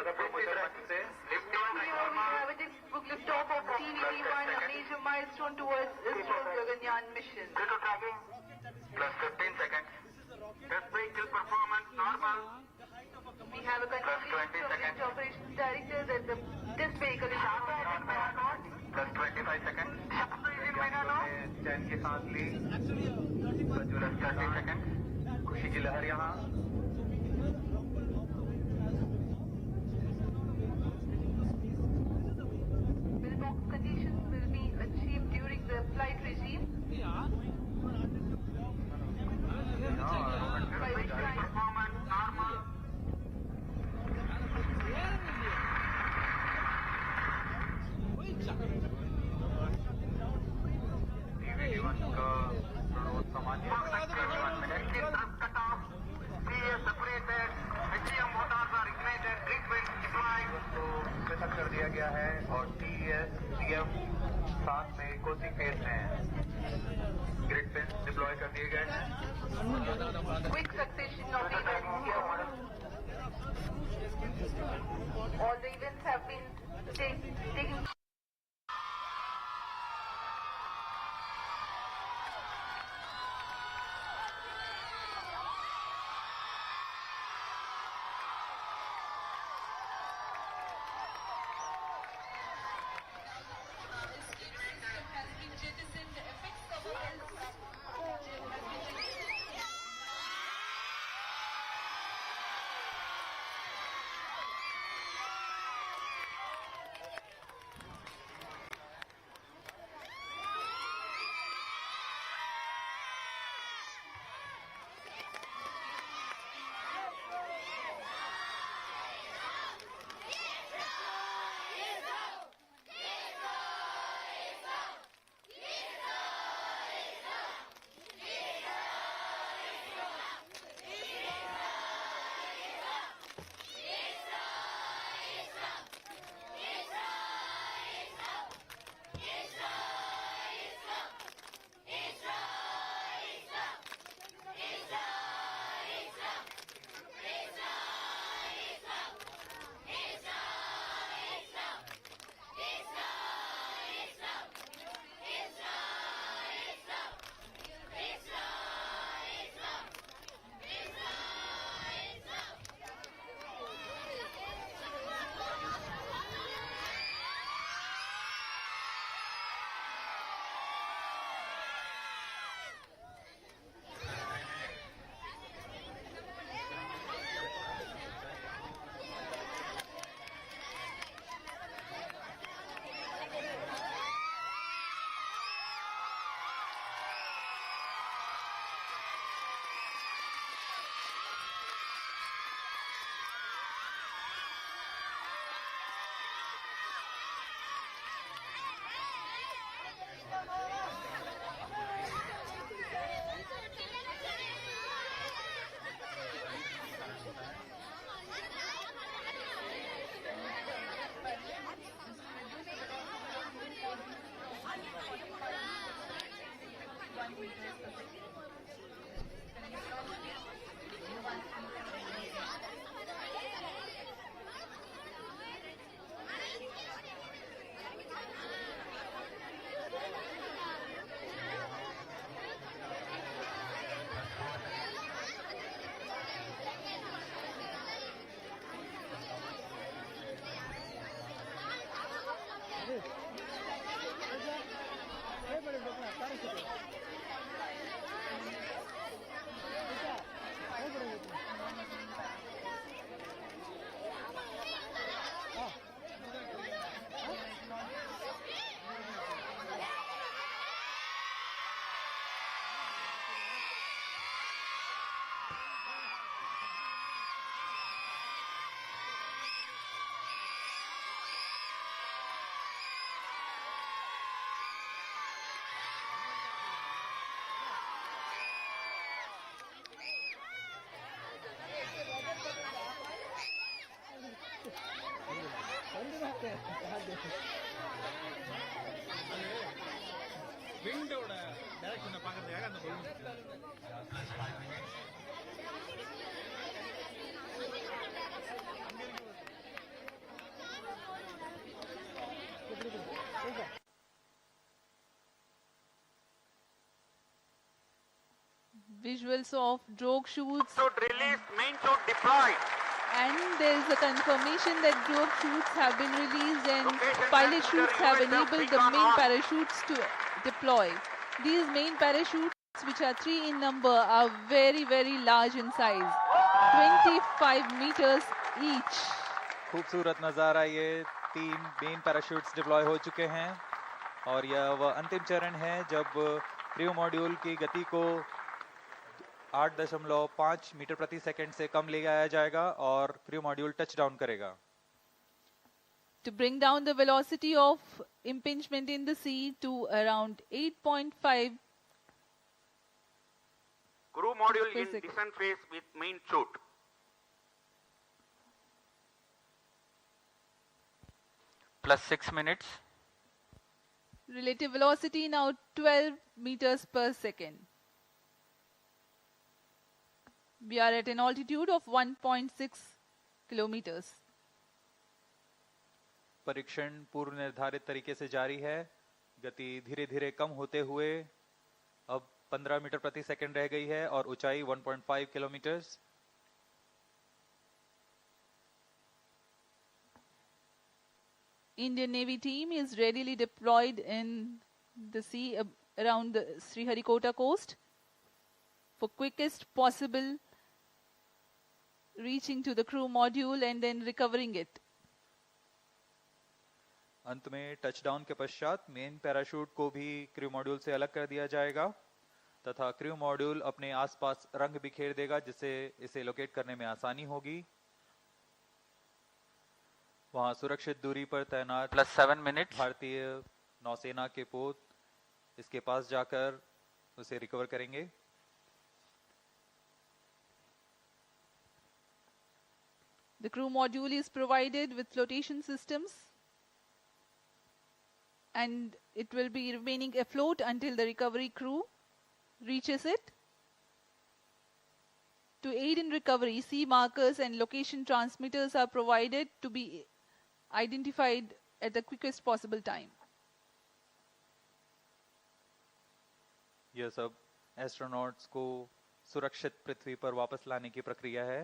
another promotion button says lift off. Here we have a textbook liftoff of TVV-1, a major milestone towards ISRO's Gaganyaan mission. Zero tracking. Plus 15 seconds. Test vehicle performance normal. We have a confirmation from the operations director that the test vehicle is normal. Plus 25 seconds. चैन के साथ ली. Plus 30 seconds. खुशी की लहर यहाँ. Mailbox conditions will be achieved during the flight regime. Performance normal. TVV-1 का प्रणोद सामान्य cut off. CA separated. Lithium motors are ignited. Grid wings deployed. तो पृथक कर दिया गया है और TES CM साथ में कोसी फेज में है. ग्रिड पिंस डिप्लॉय कर दिए गए हैं. Quick succession of events here. All the events have been taken. விண்டோட டைரக்ஷனை பார்க்கறதுக்காக அந்த balloon visuals of drogue chutes, Chute released, main chute deployed. and there is a confirmation that drogue chutes have been released and Location pilot passenger chutes have USF enabled the beacon main on. parachutes to deploy. These main parachutes, which are 3 in number, are very, very large in size, 25 meters each. खूबसूरत नज़ारा, ये 3 main parachutes deploy हो चुके हैं और यह वह अंतिम चरण है जब क्रू मॉड्यूल की गति को 8.5 मीटर प्रति सेकंड से कम ले आया जाएगा और क्रू मॉड्यूल टच डाउन करेगा. To bring down the velocity of impingement in the sea to around 8.5 Crew module per in second. descent phase with main chute. Plus 6 minutes. Relative velocity now 12 meters per second. We are at an altitude of 1.6 kilometers. परीक्षण पूर्व निर्धारित तरीके से जारी है. गति धीरे धीरे कम होते हुए अब 15 मीटर प्रति सेकंड रह गई है और ऊंचाई 1.5 kilometre. Indian Navy team is readily deployed in the sea around the Sriharikota coast for quickest possible reaching to the crew module and then recovering it. अंत में टचडाउन के पश्चात मेन पैराशूट को भी क्रू मॉड्यूल से अलग कर दिया जाएगा तथा क्रू मॉड्यूल अपने आसपास रंग बिखेर देगा जिससे इसे लोकेट करने में आसानी होगी. वहां सुरक्षित दूरी पर तैनात Plus 7 minutes. भारतीय नौसेना के पोत इसके पास जाकर उसे रिकवर करेंगे. The crew module is provided with flotation systems and it will be remaining afloat until the recovery crew reaches it. To aid in recovery, sea markers and location transmitters are provided to be identified at the quickest possible time. यह सब astronauts को सुरक्षित पृथ्वी पर वापस लाने की प्रक्रिया है.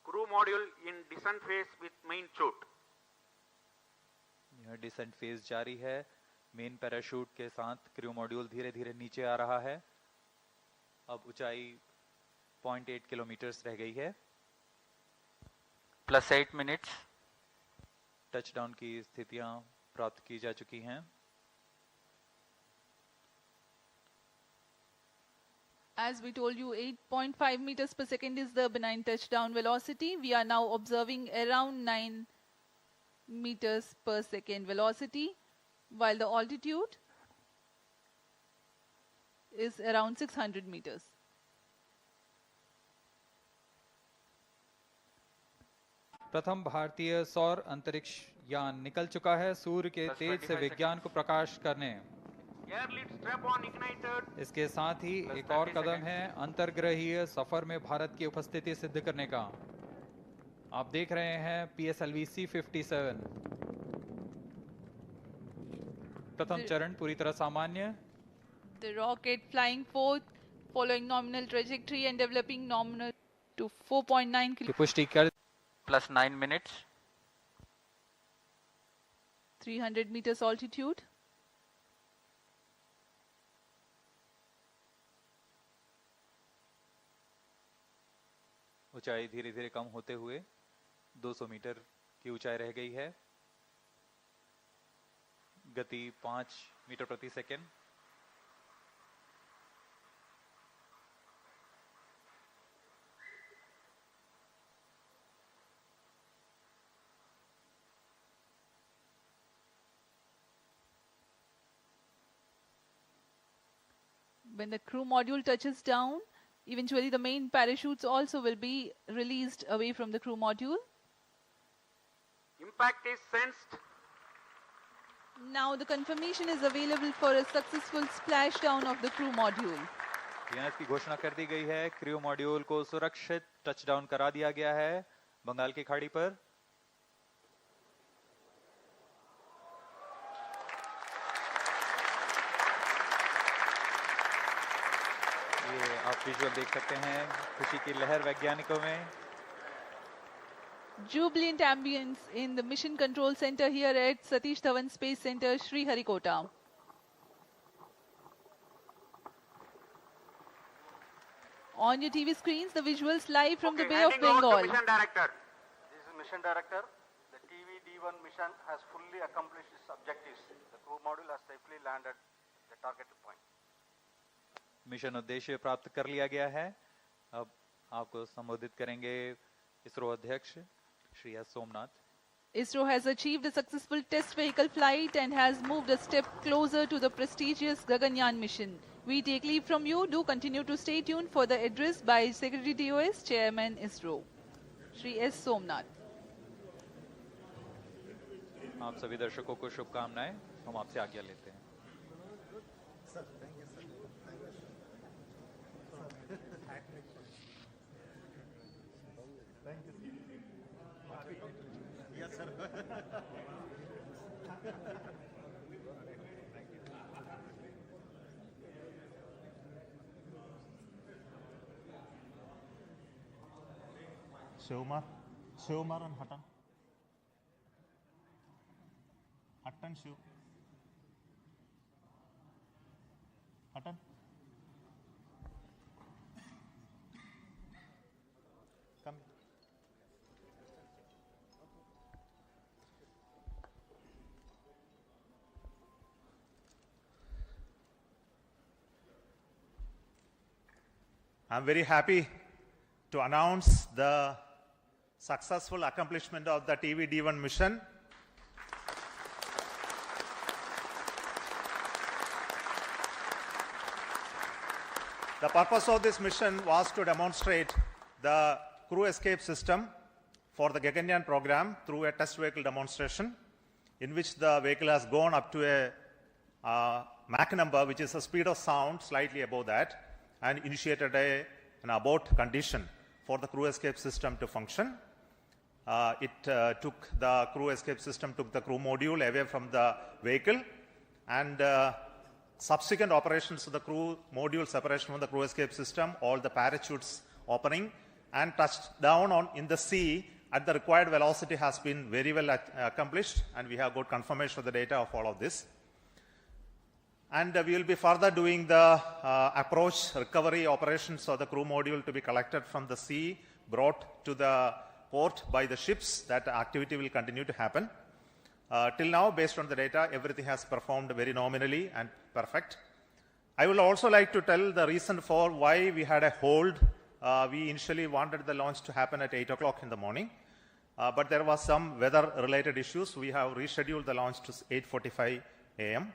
Crew module in descent phase with main chute. यह डिसेंट फेज जारी है. मेन पैराशूट के साथ क्रू मॉड्यूल धीरे धीरे नीचे आ रहा है. अब ऊंचाई 0.8 किलोमीटर रह गई है. Plus 8 minutes. टचडाउन की स्थितियां प्राप्त की जा चुकी हैं. As we told you, 8.5 meters per second is the benign touchdown velocity. We are now observing around 9 meters per second velocity, while the altitude is around 600 meters. प्रथम भारतीय सौर अंतरिक्ष यान निकल चुका है सूर्य के तेज से विज्ञान को प्रकाश करने. Air lead strap on ignited. इसके साथ ही एक और कदम है अंतर्ग्रहीय सफर में भारत की उपस्थिति सिद्ध करने का. आप देख रहे हैं PSLV C-57. प्रथम चरण पूरी तरह सामान्य. The rocket flying forth, following nominal trajectory and developing nominal to 4.9 की पुष्टि कर. Plus 9 minutes. 300 meters altitude. ऊंचाई धीरे धीरे कम होते हुए 200 मीटर की ऊंचाई रह गई है. गति 5 मीटर प्रति second. When the crew module touches down, eventually the main parachutes also will be released away from the crew module. Impact is sensed. Now the confirmation is available for a successful splashdown of the crew module. यहाँ इसकी घोषणा कर दी गई है. Crew module को सुरक्षित touchdown करा दिया गया है बंगाल की खाड़ी पर. आप विजुअल देख सकते हैं खुशी की लहर वैज्ञानिकों में. Jubilant ambience in the Mission Control Center here at Satish Dhawan Space Center, Sriharikota. On your TV screens, the visuals live from the Bay of Handing over to Bengal. Mission Director. This is Mission Director. The TV-D1 mission has fully accomplished its objectives. The crew module has safely landed the targeted point. Mission उद्देश्य प्राप्त कर लिया गया है. अब आपको संबोधित करेंगे इसरो अध्यक्ष Shri S Somnath. ISRO has achieved a successful test vehicle flight and has moved a step closer to the prestigious Gaganyaan mission. We take leave from you. Do continue to stay tuned for the address by Secretary DOS, Chairman ISRO, Shri S. Somnath. आप सभी दर्शकों को शुभकामनाएं. हम आपसे आज्ञा लेते हैं. Shivkumar and Hutton. Hutton, Shiv. Hutton. Come. I'm very happy to announce the successful accomplishment of the TV-D1 mission. The purpose of this mission was to demonstrate the crew escape system for the Gaganyaan program through a test vehicle demonstration in which the vehicle has gone up to a Mach number, which is the speed of sound, slightly above that, and initiated an abort condition for the crew escape system to function. The crew escape system took the crew module away from the vehicle, and subsequent operations of the crew module separation from the crew escape system, all the parachutes opening, and touched down in the sea at the required velocity has been very well accomplished, and we have got confirmation of the data of all of this. And we will be further doing the approach recovery operations of the crew module to be collected from the sea, brought to the port by the ships. That activity will continue to happen. Till now, based on the data, everything has performed very nominally and perfect. I would also like to tell the reason for why we had a hold. We initially wanted the launch to happen at 8 o'clock in the morning, but there was some weather-related issues. We have rescheduled the launch to 8:45 a.m.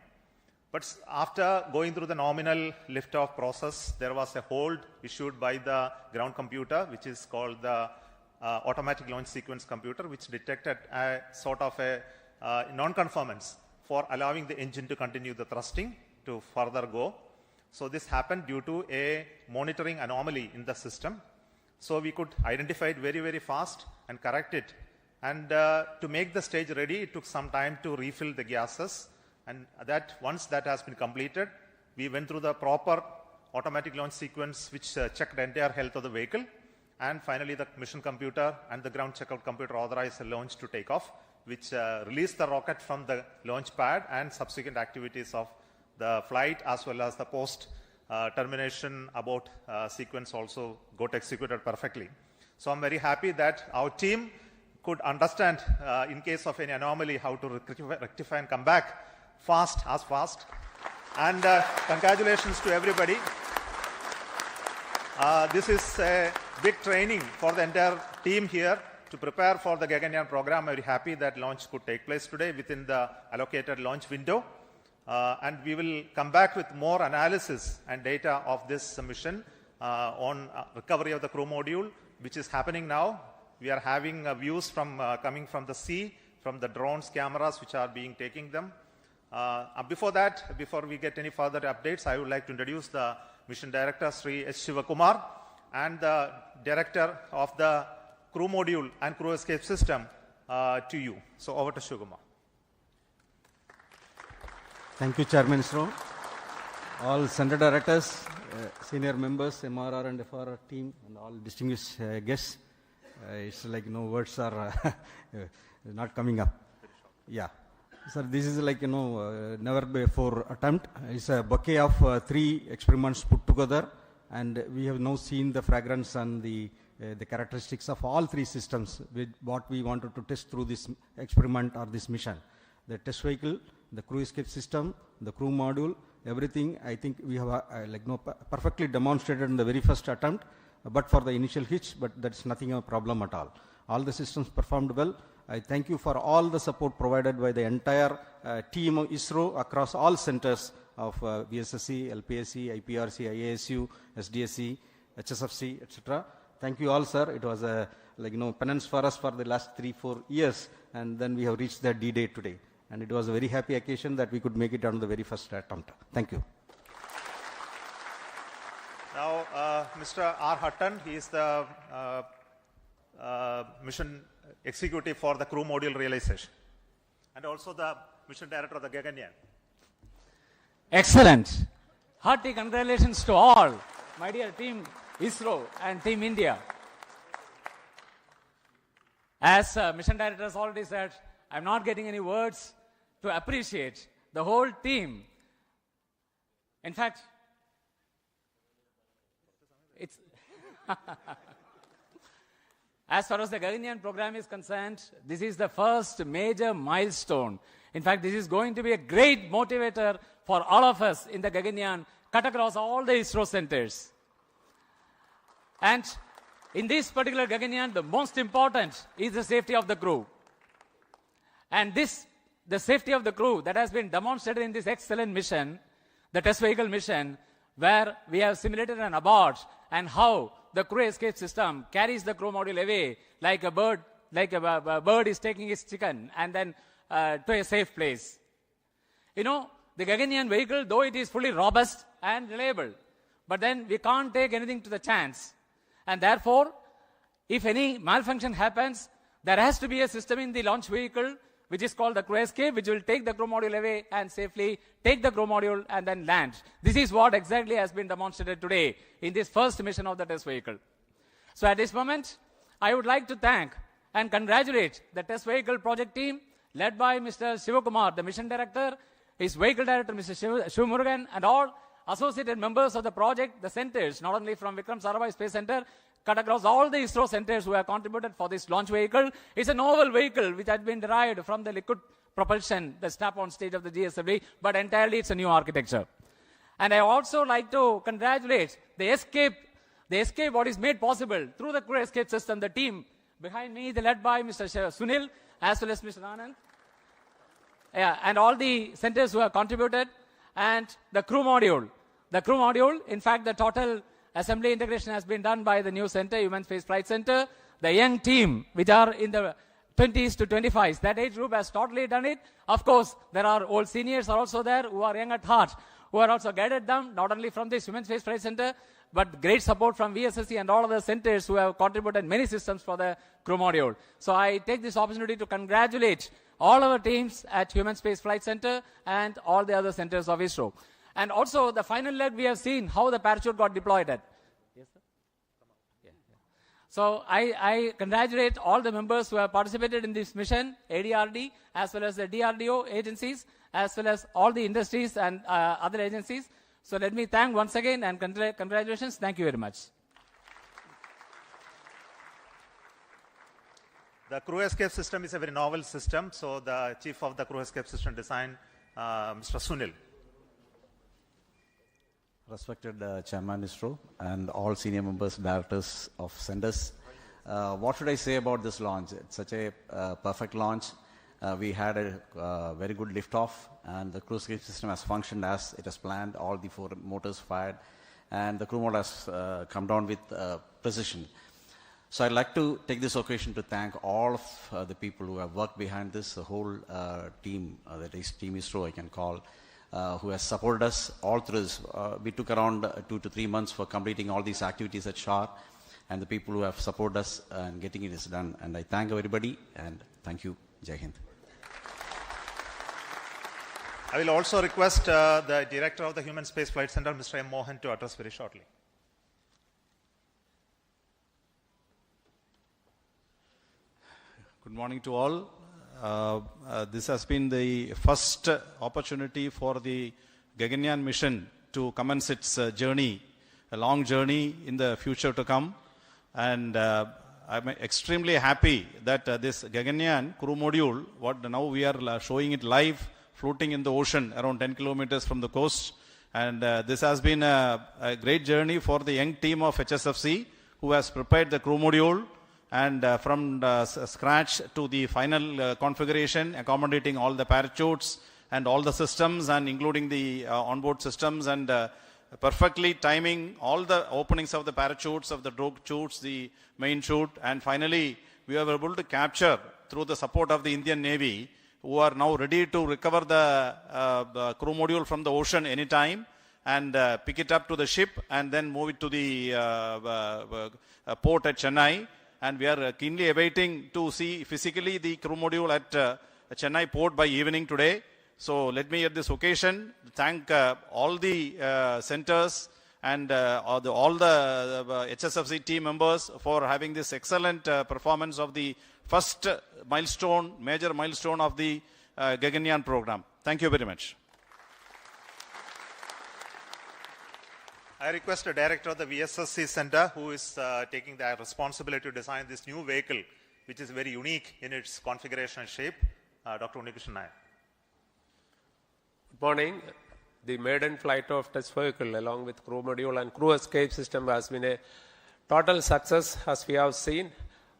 But after going through the nominal liftoff process, there was a hold issued by the ground computer, which is called the automatic launch sequence computer, which detected a sort of a non-conformance for allowing the engine to continue the thrusting to further go. So this happened due to a monitoring anomaly in the system. So we could identify it very, very fast and correct it. And to make the stage ready, it took some time to refill the gases. And that once that has been completed, we went through the proper automatic launch sequence, which checked the entire health of the vehicle. And finally, the mission computer and the ground checkout computer authorized the launch to take off, which released the rocket from the launch pad, and subsequent activities of the flight as well as the post termination abort sequence also got executed perfectly. So I'm very happy that our team could understand in case of any anomaly how to rectify and come back fast. And congratulations to everybody. This is a big training for the entire team here to prepare for the Gaganyaan program. I'm very happy that launch could take place today within the allocated launch window. And we will come back with more analysis and data of this mission on recovery of the crew module, which is happening now. We are having views from coming from the sea, from the drones, cameras, which are being taking them. Before we get any further updates, I would like to introduce the Mission Director, Sri Sriharikota, and the Director of the Crew Module and Crew Escape System to you. So over to Sriharikota. Thank you, Chairman ISRO. All Center Directors, senior members, MRR and FRR team, and all distinguished guests. It's like words are not coming up. Yeah. Sir, this is like, never before attempt. It's a bouquet of 3 experiments put together, and we have now seen the fragrance and the characteristics of all 3 systems with what we wanted to test through this experiment or this mission. The test vehicle, the crew escape system, the crew module, everything I think we have perfectly demonstrated in the very first attempt, but for the initial hitch, but that's nothing a problem at all. All the systems performed well. I thank you for all the support provided by the entire team of ISRO across all centers of VSSC, LPSC, IPRC, IASU, SDSC, HSFC, etc. Thank you all, sir. It was a penance for us for the last 3-4 years, and then we have reached the D-Day today. And it was a very happy occasion that we could make it on the very first attempt. Thank you. Now, Mr. R. Hutton, he is the mission executive for the crew module realization, and also the mission director of the Gaganyaan. Excellent. Hearty congratulations to all, my dear team ISRO and team India. As mission director has already said, I'm not getting any words to appreciate the whole team. In fact, it's as far as the Gaganyaan program is concerned, this is the first major milestone. In fact, this is going to be a great motivator for all of us in the Gaganyaan, cut across all the ISRO centers. And in this particular Gaganyaan, the most important is the safety of the crew. And the safety of the crew that has been demonstrated in this excellent mission, the test vehicle mission, where we have simulated an abort and how the crew escape system carries the crew module away like a bird is taking its chicken and then to a safe place. The Gaganyaan vehicle, though it is fully robust and reliable, but then we can't take anything to the chance. And therefore, if any malfunction happens, there has to be a system in the launch vehicle which is called the crew escape, which will take the crew module away and safely take the crew module and then land. This is what exactly has been demonstrated today in this first mission of the test vehicle. So at this moment, I would like to thank and congratulate the test vehicle project team led by Mr. Shivakumar, the mission director, his vehicle director, Mr. Shivamurugan, and all associated members of the project, the centers, not only from Vikram Sarabhai Space Center, cut across all the ISRO centers who have contributed for this launch vehicle. It's a novel vehicle which has been derived from the liquid propulsion, the snap-on stage of the GSLV, but entirely it's a new architecture. And I also like to congratulate the escape what is made possible through the crew escape system, the team behind me, led by Mr. Sunil, as well as Mr. Anand, and all the centers who have contributed, and the crew module. The crew module, in fact, the total assembly integration has been done by the new center, Human Space Flight Center. The young team, which are in the 20s to 25s, that age group has totally done it. Of course, there are old seniors are also there who are young at heart, who are also guided them, not only from this Human Space Flight Center, but great support from VSSC and all other centers who have contributed many systems for the crew module. So I take this opportunity to congratulate all our teams at Human Space Flight Center and all the other centers of ISRO. And also, the final leg, we have seen how the parachute got deployed at. Yes, sir? Yeah. So, I congratulate all the members who have participated in this mission, ADRD, as well as the DRDO agencies, as well as all the industries and other agencies. So, let me thank once again and congratulations. Thank you very much. The crew escape system is a very novel system. So, the chief of the crew escape system design, Mr. Sunil. Respected Chairman ISRO and all senior members, directors of centers. What should I say about this launch? It's such a perfect launch. We had a very good liftoff, and the crew escape system has functioned as it has planned. All the 4 motors fired, and the crew mode has come down with precision. So I'd like to take this occasion to thank all of the people who have worked behind this, the whole team, that is Team ISRO I can call, who has supported us all through this. We took around 2 to 3 months for completing all these activities at SHAR, and the people who have supported us and getting it is done. And I thank everybody, and thank you. Jai Hind. I will also request the Director of the Human Space Flight Center, Mr. M. Mohan, to address very shortly. Good morning to all. This has been the first opportunity for the Gaganyaan mission to commence its journey, a long journey in the future to come. And I'm extremely happy that this Gaganyaan crew module, what now we are showing it live, floating in the ocean around 10 kilometers from the coast. And this has been a great journey for the young team of HSFC who has prepared the crew module and from scratch to the final configuration, accommodating all the parachutes and all the systems and including the onboard systems and perfectly timing all the openings of the parachutes, of the drogue chutes, the main chute, and finally we were able to capture through the support of the Indian Navy, who are now ready to recover the crew module from the ocean anytime and pick it up to the ship and then move it to the port at Chennai. And we are keenly awaiting to see physically the crew module at Chennai port by evening today. So let me at this occasion thank all the centers and all the HSFC team members for having this excellent performance of the first milestone, major milestone of the Gaganyaan program. Thank you very much. I request the Director of the VSSC Center, who is taking the responsibility to design this new vehicle, which is very unique in its configuration and shape, Dr. Unnikrishnan Nair. Good morning. The maiden flight of test vehicle along with crew module and crew escape system has been a total success, as we have seen.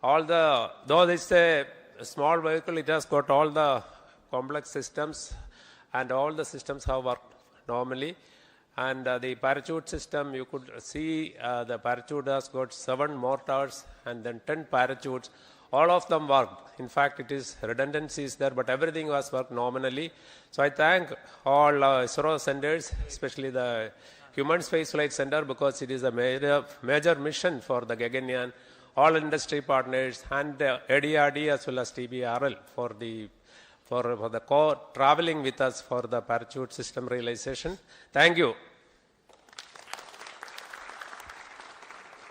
Though it's a small vehicle, it has got all the complex systems and all the systems have worked normally. And the parachute system, you could see the parachute has got 7 mortars and then 10 parachutes. All of them worked. In fact, it is redundancies there, but everything was worked nominally. So I thank all ISRO centers, especially the Human Space Flight Center, because it is a major mission for the Gaganyaan, all industry partners and ADRD as well as TBRL for the traveling with us for the parachute system realization. Thank you.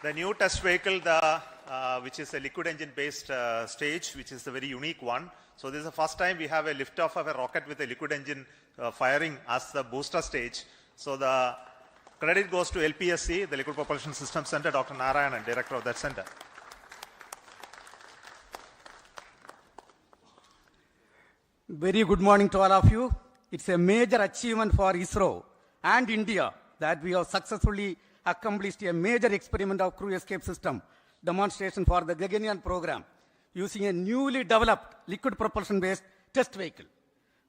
The new test vehicle, which is a liquid engine based stage, which is a very unique one. So this is the first time we have a liftoff of a rocket with a liquid engine firing as the booster stage. So the credit goes to LPSC, the Liquid Propulsion System Center, Dr. Narayanan, Director of that center. Very good morning to all of you. It's a major achievement for ISRO and India that we have successfully accomplished a major experiment of crew escape system demonstration for the Gaganyaan program using a newly developed liquid propulsion based test vehicle.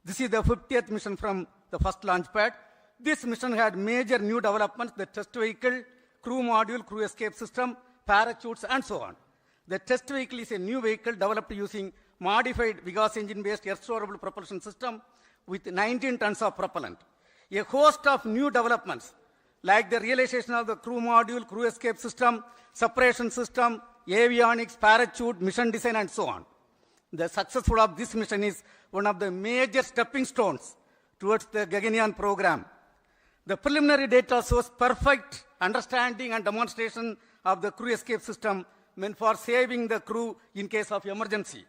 This is the 50th mission from the first launch pad. This mission had major new developments: the test vehicle, crew module, crew escape system, parachutes, and so on. The test vehicle is a new vehicle developed using modified Vigas engine-based air-storable propulsion system with 19 tons of propellant. A host of new developments like the realization of the crew module, crew escape system, separation system, avionics, parachute, mission design, and so on. The success of this mission is one of the major stepping stones towards the Gaganyaan program. The preliminary data shows perfect understanding and demonstration of the crew escape system meant for saving the crew in case of emergency.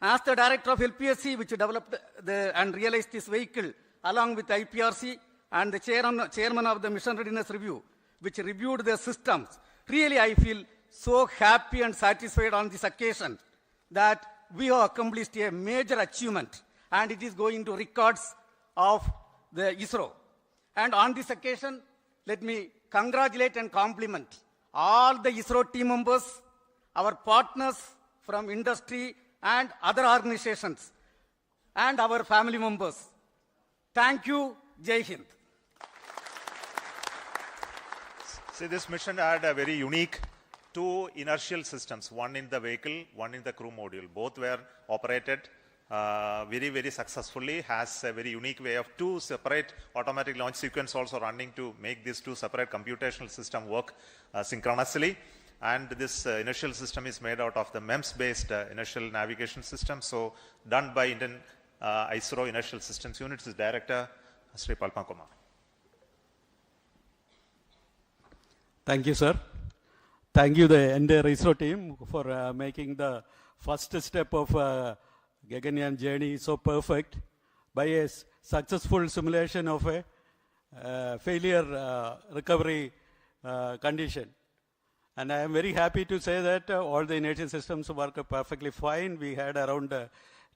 As the Director of LPSC, which developed and realized this vehicle along with IPRC, and the chairman of the Mission Readiness Review, which reviewed the systems, really I feel so happy and satisfied on this occasion that we have accomplished a major achievement, and it is going to records of the ISRO. And on this occasion, let me congratulate and compliment all the ISRO team members, our partners from industry and other organizations, and our family members. Thank you. Jai Hind. See, this mission had a very unique 2 inertial systems, one in the vehicle, one in the crew module. Both were operated very, very successfully, has a very unique way of 2 separate automatic launch sequence also running to make these 2 separate computational system work synchronously. And this inertial system is made out of the MEMS-based inertial navigation system, so done by Indian ISRO Inertial Systems Unit's Director, Sri Palma Kumar. Thank you, sir. Thank you, the entire ISRO team, for making the first step of Gaganyaan journey so perfect by a successful simulation of a failure recovery condition. And I am very happy to say that all the inertial systems work perfectly fine. We had around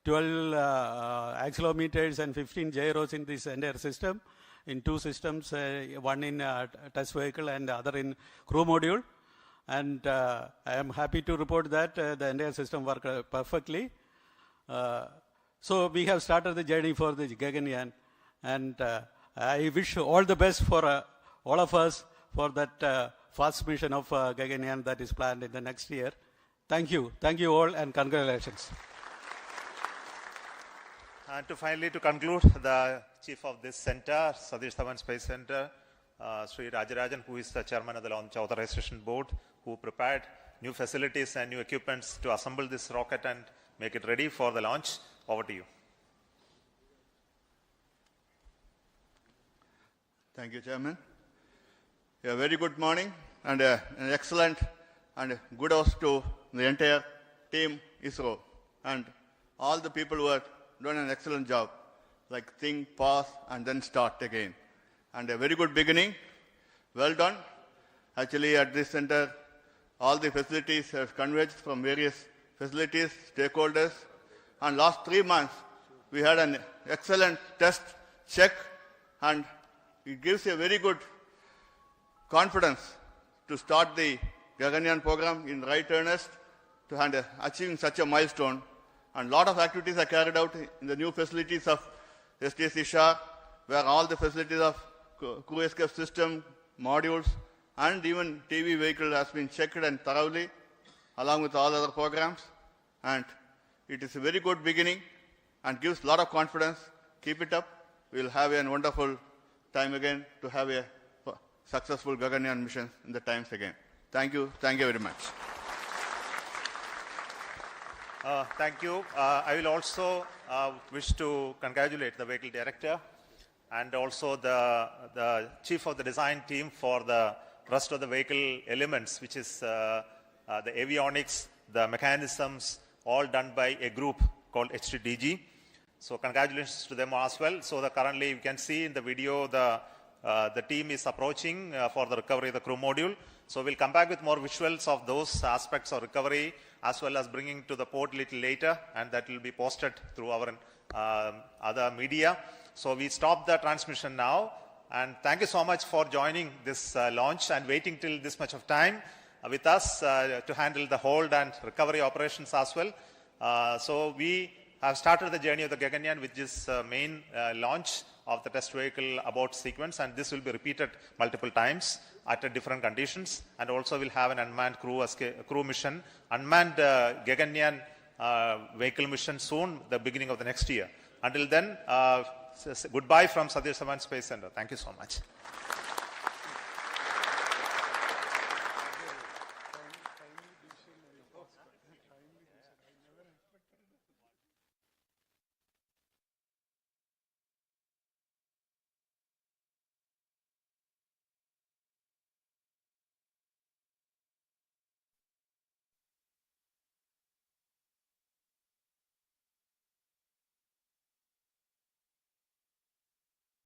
12 accelerometers and 15 gyros in this entire system, in two systems, one in test vehicle and the other in crew module. And I am happy to report that the entire system worked perfectly. So we have started the journey for the Gaganyaan, and I wish all the best for all of us for that first mission of Gaganyaan that is planned in the next year. Thank you all, and congratulations. And to conclude, the chief of this center, Satish Dhawan Space Center, Sri Rajarajan, who is the chairman of the Launch Authorization Board, who prepared new facilities and new equipments to assemble this rocket and make it ready for the launch. Over to you. Thank you, Chairman. A very good morning and an excellent and good house to the entire team ISRO and all the people who have done an excellent job, like think, pause, and then start again. And a very good beginning. Well done. Actually, at this center, all the facilities have converged from various facilities, stakeholders, and last 3 months, we had an excellent test check, and it gives a very good confidence to start the Gaganyaan program in right earnest to achieving such a milestone. And a lot of activities are carried out in the new facilities of STC Shah, where all the facilities of crew escape system, modules, and even TV vehicle has been checked and thoroughly, along with all other programs. And it is a very good beginning and gives a lot of confidence. Keep it up. We will have a wonderful time again to have a successful Gaganyaan mission in the times again. Thank you. Thank you very much. Thank you. I will also wish to congratulate the vehicle director and also the chief of the design team for the rest of the vehicle elements, which is the avionics, the mechanisms, all done by a group called HTDG. So congratulations to them as well. So currently you can see in the video the team is approaching for the recovery of the crew module. So we'll come back with more visuals of those aspects of recovery as well as bringing to the port a little later, and that will be posted through our other media. So we stop the transmission now, and thank you so much for joining this launch and waiting till this much of time with us to handle the hold and recovery operations as well. So we have started the journey of the Gaganyaan with this main launch of the test vehicle abort sequence, and this will be repeated multiple times at different conditions, and also we'll have an unmanned crew mission, unmanned Gaganyaan vehicle mission soon, the beginning of the next year. Until then, goodbye from Satish Dhawan Space Center. Thank you so much.